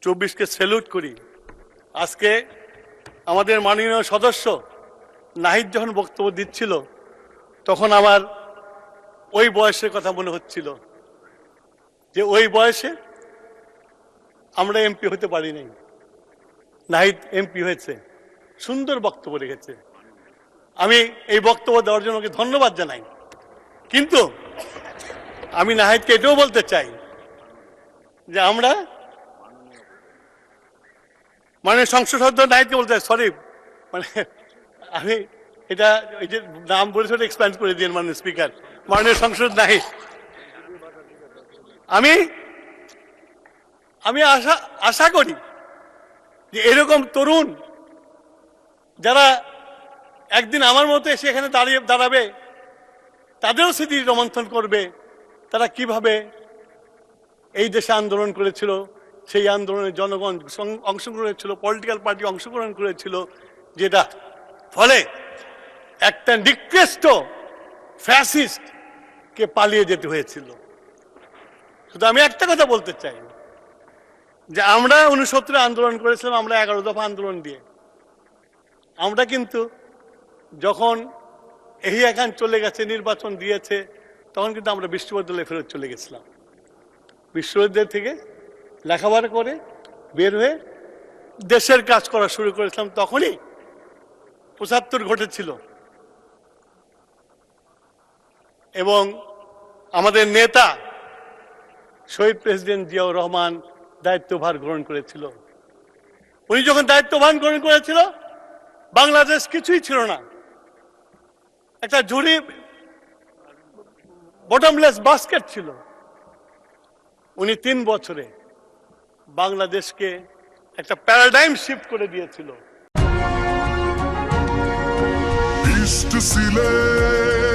24কে salute করি। আজকে আমাদের মাননীয় সদস্য নাহিদ যখন বক্তব্য দিচ্ছিল তখন আমার ওই বয়সের কথা মনে হচ্ছিল যে ওই বয়সে আমরা এমপি হতে পারি নাই, নাহিদ এমপি হয়েছে, সুন্দর বক্তব্য রেখেছে। আমি এই বক্তব্য দেওয়ার জন্য ওকে ধন্যবাদ জানাই। কিন্তু আমি নাহিদকে এটাও বলতে চাই যে আমরা মানে সংসদ সদস্য নাহিদকে বলতে চাই, সরি মানে আমি এটা এই যে নাম বলেছে ওটা এক্সপ্যান্ড করে দিন মাননীয় স্পিকার, মাননীয় সংসদ নাহিদ। আমি আমি আশা করি যে এরকম তরুণ যারা একদিন আমার মতো এসে এখানে দাঁড়াবে, তাদেরও স্মৃতি রোমন্থন করবে তারা কিভাবে এই দেশে আন্দোলন করেছিল, সেই আন্দোলনে জনগণ অংশগ্রহণ করেছিল, পলিটিক্যাল পার্টি অংশগ্রহণ করেছিল, যেটা ফলে একটা নিকৃষ্ট ফ্যাসিস্টকে পালিয়ে যেতে হয়েছিল। শুধু আমি একটা কথা বলতে চাই যে আমরা 69 আন্দোলন করেছিলাম, আমরা 11 দফা আন্দোলন দিয়ে। আমরা কিন্তু যখন এহিয়া খান চলে গেছে, নির্বাচন দিয়েছে, তখন কিন্তু আমরা বিশ্ববিদ্যালয়ে ফেরত চলে গেছিলাম। বিশ্ববিদ্যালয় থেকে লেখাপড়া করে বের হয়ে দেশের কাজ করা শুরু করেছিলাম। তখনই 75 ঘটেছিল এবং আমাদের নেতা শহীদ প্রেসিডেন্ট জিয়াউর রহমান দায়িত্বভার গ্রহণ করেছিল। উনি যখন দায়িত্বভার গ্রহণ করেছিল বাংলাদেশ কিছুই ছিল না, একটা ঝুড়ি বটমলেস বাস্কেট ছিল। উনি 3 বছরে বাংলাদেশকে একটা প্যারাডাইম শিফট করে দিয়েছিল। ইস্ট সিলেট